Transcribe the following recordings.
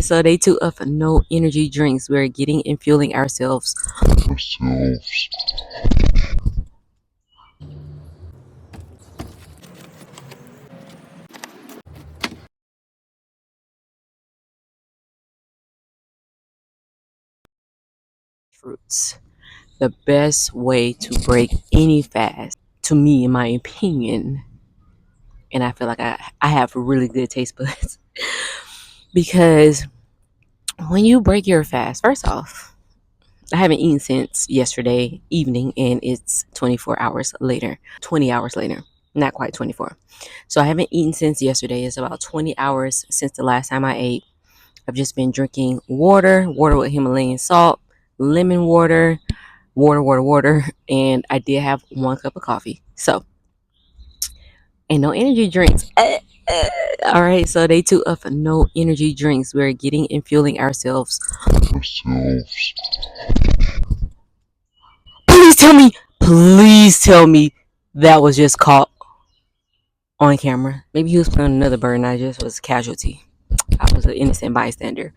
So day 2 of no energy drinks. We're getting and fueling ourselves. Fruits. The best way to break any fast, to me, in my opinion, and I feel like I have really good taste buds because when you break your fast, first off, I haven't eaten since yesterday evening and it's 24 hours later, 20 hours later, not quite 24. So I haven't eaten since yesterday. It's about 20 hours since the last time I ate. I've just been drinking water with Himalayan salt, lemon water, and I did have 1 cup of coffee. So, and no energy drinks. All right, so day 2 of no energy drinks. We're getting and fueling ourselves. Please tell me that was just caught on camera. Maybe he was playing another bird and I just was a casualty. I was an innocent bystander.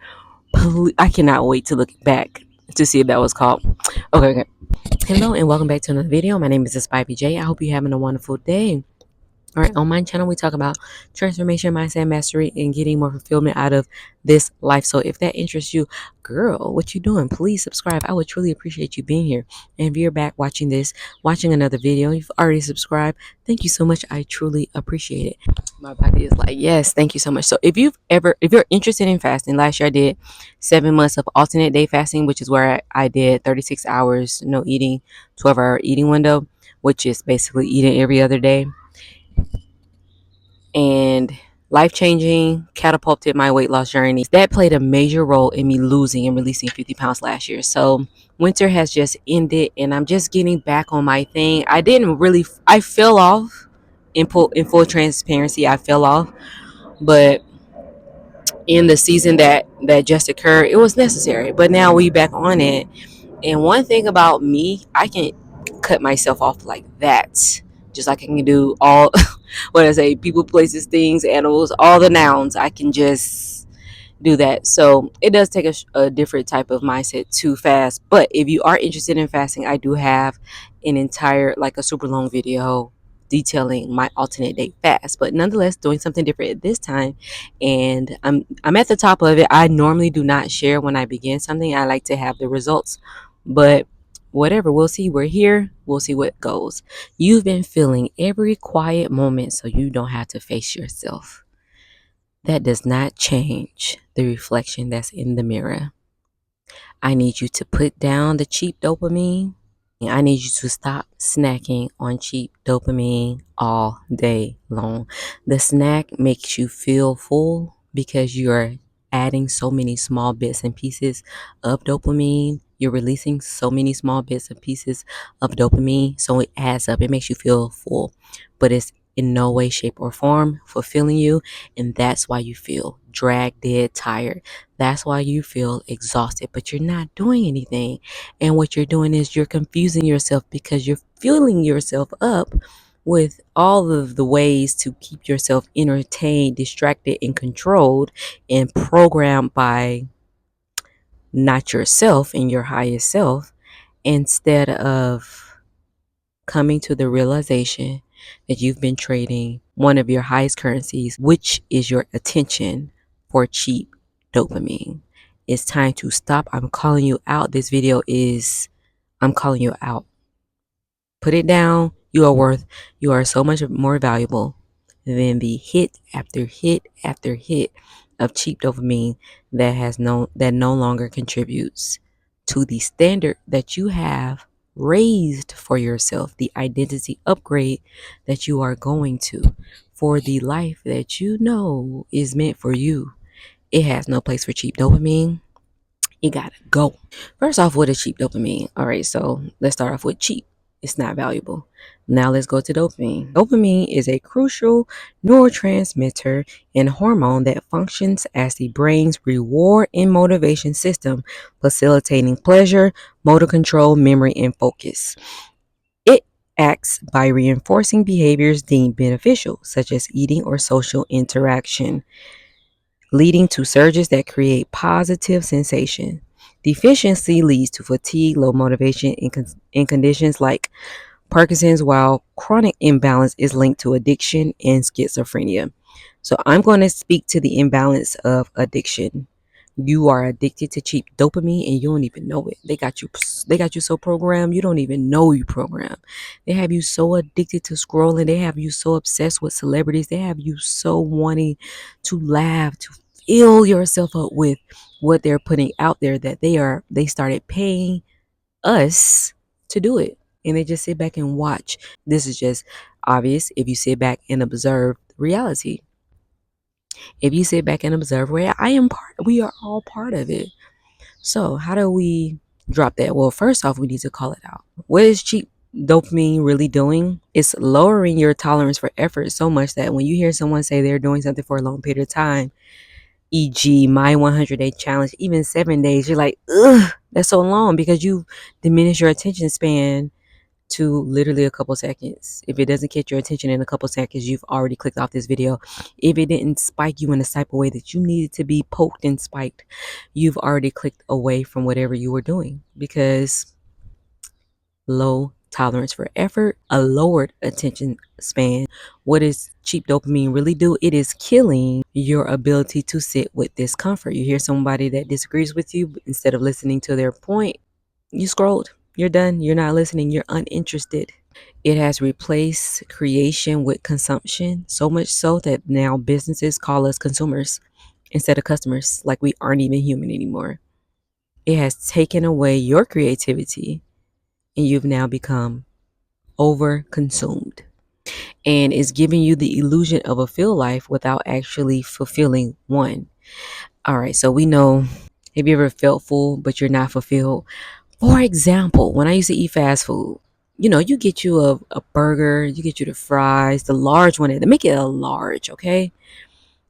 I cannot wait to look back to see if that was caught. Okay. Hello and welcome back to another video. My name is Spivey J. I hope you're having a wonderful day. All right, on my channel, we talk about transformation, mindset mastery, and getting more fulfillment out of this life. So if that interests you, girl, what you doing? Please subscribe. I would truly appreciate you being here. And if you're back watching this, watching another video, you've already subscribed, thank you so much. I truly appreciate it. My body is like, yes, thank you so much. So if you're interested in fasting, last year I did 7 months of alternate day fasting, which is where I did 36 hours, no eating, 12-hour eating window, which is basically eating every other day, and life-changing, catapulted my weight loss journey. That played a major role in me losing and releasing 50 pounds last year. So winter has just ended and I'm just getting back on my thing. I fell off. In full transparency, I fell off, but in the season that just occurred, it was necessary. But now we back on it. And one thing about me, I can cut myself off like that. Just like I can do all what I say, people, places, things, animals, all the nouns. I can just do that. So it does take a different type of mindset to fast. But if you are interested in fasting, I do have an entire, like a super long video detailing my alternate day fast, but nonetheless doing something different at this time. And I'm at the top of it. I normally do not share when I begin something. I like to have the results, but whatever, we'll see. We're here, we'll see what goes. You've been feeling every quiet moment so you don't have to face yourself. That does not change the reflection that's in the mirror. I need you to put down the cheap dopamine. I need you to stop snacking on cheap dopamine all day long. The snack makes you feel full because you're adding so many small bits and pieces of dopamine. You're releasing so many small bits and pieces of dopamine. So it adds up. It makes you feel full, but it's in no way, shape, or form fulfilling you. And that's why you feel dragged, dead, tired. That's why you feel exhausted, but you're not doing anything. And what you're doing is you're confusing yourself because you're filling yourself up with all of the ways to keep yourself entertained, distracted, and controlled and programmed by not yourself and your highest self, instead of coming to the realization that you've been trading one of your highest currencies, which is your attention, for cheap dopamine. It's time to stop. I'm calling you out. I'm calling you out. Put it down. You are so much more valuable than the hit after hit after hit of cheap dopamine that no longer contributes to the standard that you have raised for yourself, the identity upgrade that you are going to, for the life that you know is meant for you. It has no place for cheap dopamine. It gotta go. First off, what is cheap dopamine? All right, so let's start off with cheap. It's not valuable. Now let's go to dopamine. Dopamine is a crucial neurotransmitter and hormone that functions as the brain's reward and motivation system, facilitating pleasure, motor control, memory, and focus. It acts by reinforcing behaviors deemed beneficial, such as eating or social interaction. leading to surges that create positive sensation. Deficiency leads to fatigue, low motivation, in conditions like Parkinson's, while chronic imbalance is linked to addiction and schizophrenia. So I'm going to speak to the imbalance of addiction. You are addicted to cheap dopamine and you don't even know it. They got you so programmed you don't even know you programmed. They have you so addicted to scrolling. They have you so obsessed with celebrities. They have you so wanting to laugh, to fill yourself up with what they're putting out there that they started paying us to do it. And they just sit back and watch. This is just obvious if you sit back and observe reality. If you sit back and observe where we are all part of it. So how do we drop that? Well, first off, we need to call it out. What is cheap dopamine really doing? It's lowering your tolerance for effort so much that when you hear someone say they're doing something for a long period of time, e.g., my 100-day challenge, even 7 days, you're like, ugh, that's so long because you diminish your attention span to literally a couple seconds. If it doesn't catch your attention in a couple seconds, you've already clicked off this video. If it didn't spike you in the type of way that you needed to be poked and spiked, you've already clicked away from whatever you were doing because low tolerance for effort, a lowered attention span. What does cheap dopamine really do? It is killing your ability to sit with discomfort. You hear somebody that disagrees with you, instead of listening to their point, you scrolled. You're done. You're not listening. You're uninterested. It has replaced creation with consumption, so much so that now businesses call us consumers instead of customers, like we aren't even human anymore. It has taken away your creativity and you've now become over consumed. And it's giving you the illusion of a feel life without actually fulfilling one. All right, so we know, have you ever felt full but you're not fulfilled? For example, when I used to eat fast food, you get you a burger, you get you the fries, the large one, they make it a large, okay?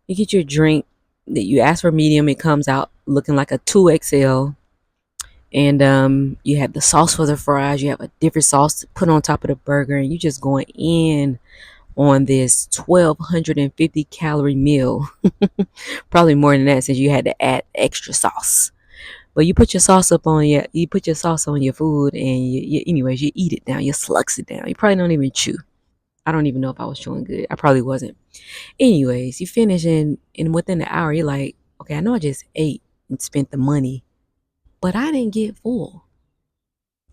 You get your drink that you ask for medium, it comes out looking like a 2XL. And you have the sauce for the fries, you have a different sauce to put on top of the burger, and you just going in on this 1,250 calorie meal. Probably more than that since you had to add extra sauce. But you put your sauce on your food, and anyways, you eat it down, you slugs it down. You probably don't even chew. I don't even know if I was chewing good. I probably wasn't. Anyways, you finish and within an hour, you're like, okay, I know I just ate and spent the money, but I didn't get full.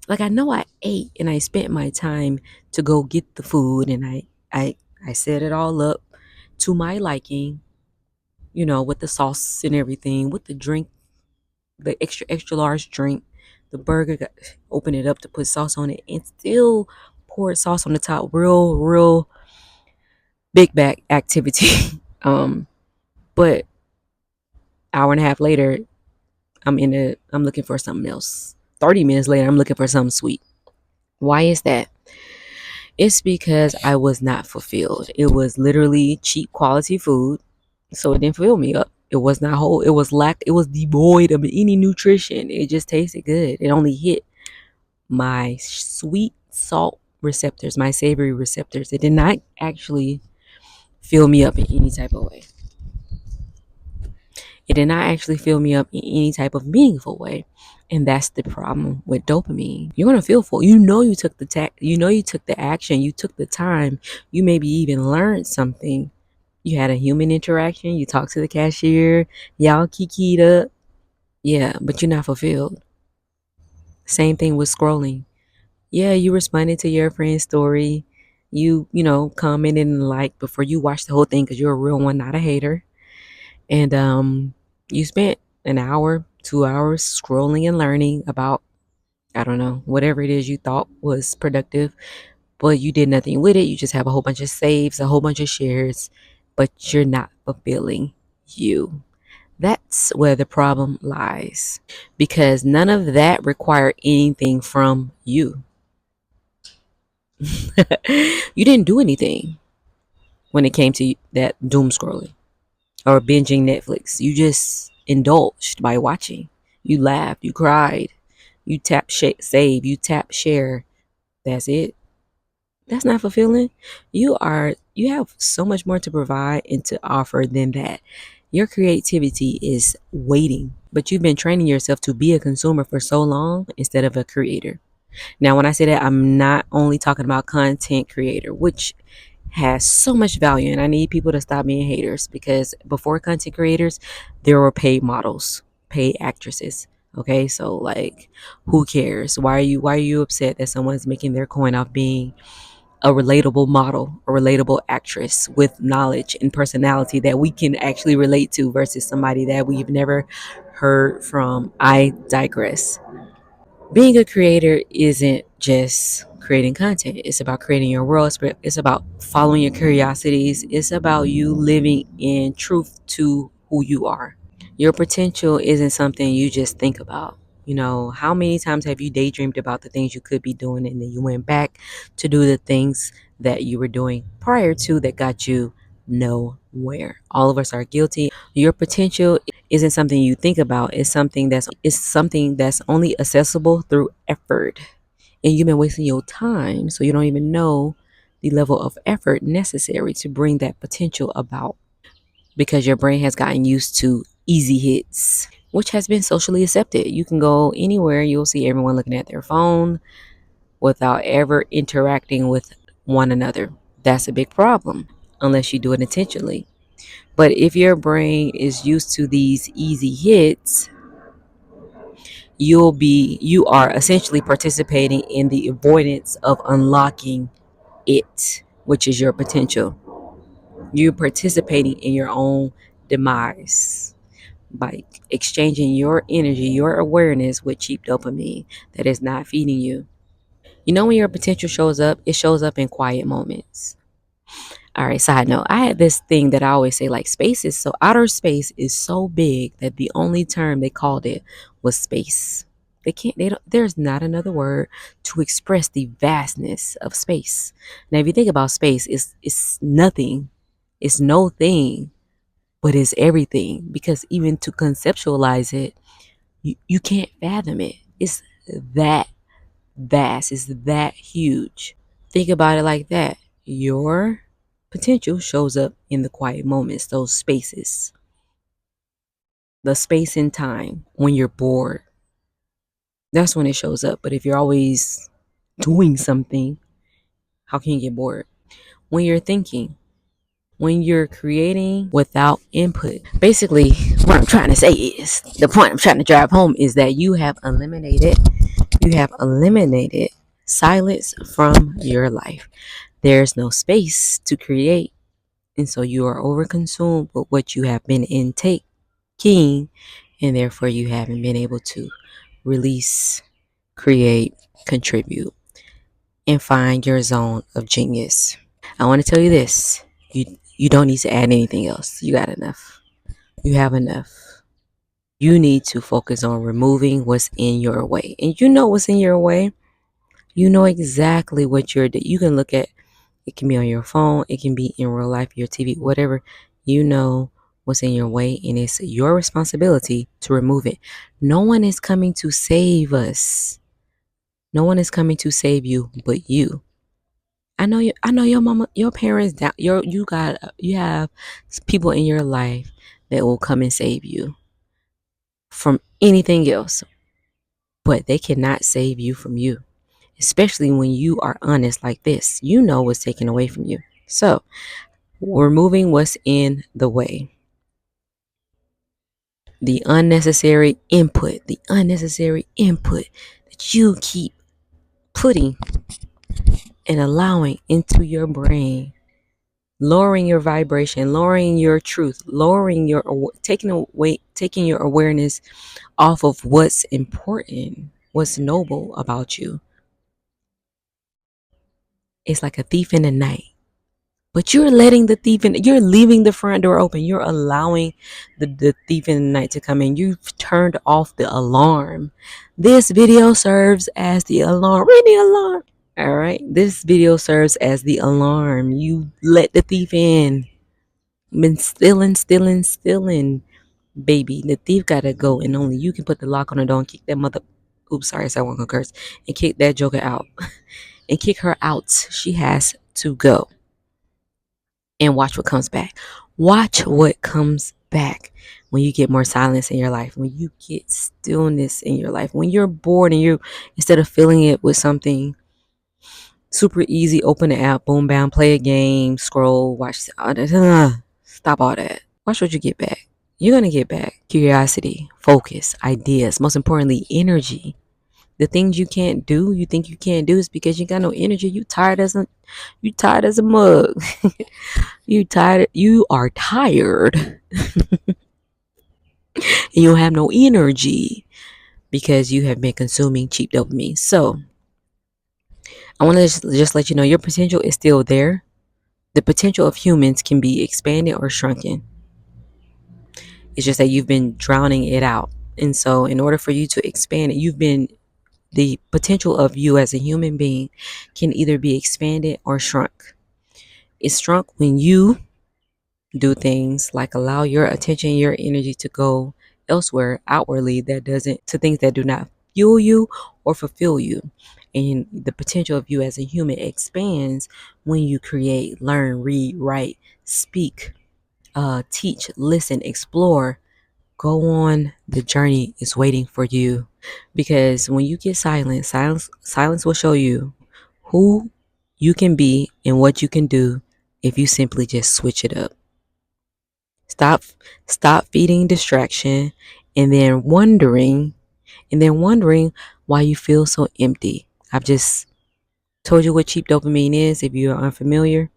Like I know I ate and I spent my time to go get the food, and I set it all up to my liking, with the sauce and everything, with the drink, the extra large drink, the burger, open it up to put sauce on it, and still poured sauce on the top. Real big back activity. But hour and a half later, I'm looking for something else. 30 minutes later, I'm looking for something sweet. Why is that? It's because I was not fulfilled. It was literally cheap quality food, so it didn't fill me up. It was not whole. It was devoid of any nutrition. It just tasted good. It only hit my sweet salt receptors, my savory receptors. It did not actually fill me up in any type of way. It did not actually fill me up in any type of meaningful way. And that's the problem with dopamine. You're gonna feel full. You took you took the action, you took the time, you maybe even learned something. You had a human interaction, you talked to the cashier, y'all kikied up. Yeah, but you're not fulfilled. Same thing with scrolling. Yeah, you responded to your friend's story. You commented and like before you watched the whole thing because you're a real one, not a hater. And you spent an hour, 2 hours scrolling and learning about, I don't know, whatever it is you thought was productive, but you did nothing with it. You just have a whole bunch of saves, a whole bunch of shares, but you're not fulfilling you. That's where the problem lies because none of that required anything from you. You didn't do anything when it came to that doom scrolling or binging Netflix. You just indulged by watching. You laughed, you cried, you tap save, you tap share. That's it. That's not fulfilling. You have so much more to provide and to offer than that. Your creativity is waiting, but you've been training yourself to be a consumer for so long instead of a creator. Now, when I say that, I'm not only talking about content creator, which has so much value, and I need people to stop being haters, because before content creators, there were paid models, paid actresses. Okay, so like, who cares? Why are you upset that someone's making their coin off being a relatable model, a relatable actress with knowledge and personality that we can actually relate to versus somebody that we've never heard from? I digress. Being a creator isn't just creating content. It's about creating your world. It's about following your curiosities. It's about you living in truth to who you are. Your potential isn't something you just think about. How many times have you daydreamed about the things you could be doing and then you went back to do the things that you were doing prior to that got you nowhere? All of us are guilty. Your potential isn't something you think about. It's something that's only accessible through effort. And you've been wasting your time, so you don't even know the level of effort necessary to bring that potential about, because your brain has gotten used to easy hits, which has been socially accepted. You can go anywhere, you'll see everyone looking at their phone without ever interacting with one another. That's a big problem unless you do it intentionally. But if your brain is used to these easy hits, you are essentially participating in the avoidance of unlocking it, which is your potential. You're participating in your own demise by exchanging your energy, your awareness with cheap dopamine that is not feeding you. When your potential shows up, it shows up in quiet moments. All right, side note, I had this thing that I always say, like, outer space is so big that the only term they called it was space. There's not another word to express the vastness of space. Now, if you think about space, it's nothing, it's no thing, but it's everything, because even to conceptualize it, you can't fathom it. It's that vast, it's that huge. Think about it like that. Your potential shows up in the quiet moments, those spaces, the space and time when you're bored. That's when it shows up. But if you're always doing something, how can you get bored? When you're thinking, when you're creating without input. Basically, what I'm trying to say is, the point I'm trying to drive home is that you have eliminated silence from your life. There's no space to create. And so you are overconsumed with what you have been intaking, and therefore you haven't been able to release, create, contribute, and find your zone of genius. I want to tell you this. You don't need to add anything else. You got enough. You have enough. You need to focus on removing what's in your way. And you know what's in your way. You know exactly what you can look at. It can be on your phone, it can be in real life, your TV, whatever. You know what's in your way, and it's your responsibility to remove it. No one is coming to save us. No one is coming to save you but you. I know your mama, your parents, you have people in your life that will come and save you from anything else, but they cannot save you from you. Especially when you are honest like this. You know what's taken away from you. So, removing what's in the way. The unnecessary input that you keep putting and allowing into your brain, lowering your vibration, lowering your truth, taking your awareness off of what's important, what's noble about you. It's like a thief in the night. But you're letting the thief in, you're leaving the front door open. You're allowing the thief in the night to come in. You've turned off the alarm. This video serves as the alarm. Ring the alarm. All right. This video serves as the alarm. You let the thief in. Been stealing. Baby, the thief gotta go, and only you can put the lock on the door and kick that mother. Oops, sorry, I won't go curse. And kick that joker out. And kick her out. She has to go. And watch what comes back. Watch what comes back when you get more silence in your life, when you get stillness in your life, when you're bored and you, instead of filling it with something super easy, open the app, boom, bam, play a game, scroll, watch all that. Stop all that. Watch what you get back. You're going to get back curiosity, focus, ideas, most importantly, energy. The things you can't do, you think you can't do, is because you got no energy. You tired as a mug. You are tired and you don't have no energy because you have been consuming cheap dopamine. So I want to just let you know your potential is still there. The potential of humans can be expanded or shrunken. It's just that you've been drowning it out. And so in order for you to expand it, the potential of you as a human being can either be expanded or shrunk. It's shrunk when you do things like allow your attention, your energy to go elsewhere outwardly, that doesn't, to things that do not fuel you or fulfill you. And the potential of you as a human expands when you create, learn, read, write, speak, teach, listen, explore. Go on. The journey is waiting for you, because when you get silence will show you who you can be and what you can do if you simply just switch it up. Stop stop feeding distraction and then wondering why you feel so empty. I've just told you what cheap dopamine is if you're unfamiliar.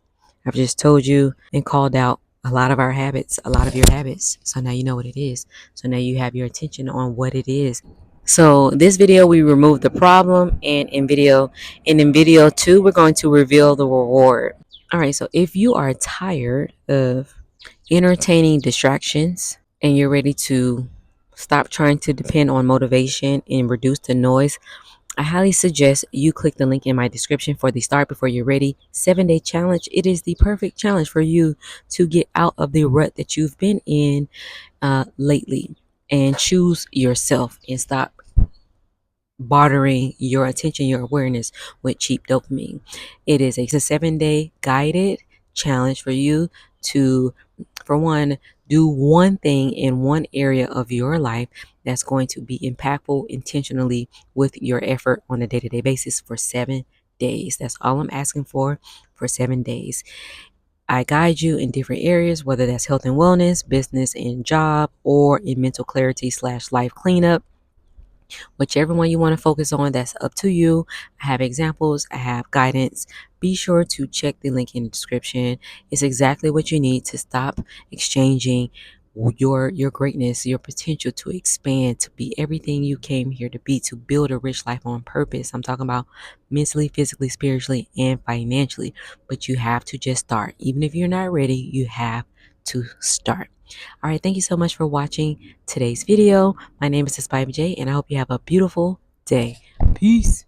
I've just told you and called out a lot of our habits, a lot of your habits. So now you know what it is. So now you have your attention on what it is. So this video we removed the problem, and in video 2 we're going to reveal the reward. All right, so if you are tired of entertaining distractions and you're ready to stop trying to depend on motivation and reduce the noise, I highly suggest you click the link in my description for the Start Before You're Ready 7-day challenge. It is the perfect challenge for you to get out of the rut that you've been in lately and choose yourself and stop bartering your attention, your awareness with cheap dopamine. It is a 7-day guided challenge for you to, for one, do one thing in one area of your life that's going to be impactful intentionally with your effort on a day-to-day basis for 7 days. That's all I'm asking for 7 days. I guide you in different areas, whether that's health and wellness, business and job, or in mental clarity / life cleanup. Whichever one you want to focus on, that's up to you. I have examples, I have guidance. Be sure to check the link in the description. It's exactly what you need to stop exchanging your greatness, your potential to expand, to be everything you came here to be, to build a rich life on purpose. I'm talking about mentally, physically, spiritually, and financially. But you have to just start. Even if you're not ready, you have to start. All right, thank you so much for watching today's video. My name is Spibe J, and I hope you have a beautiful day. Peace.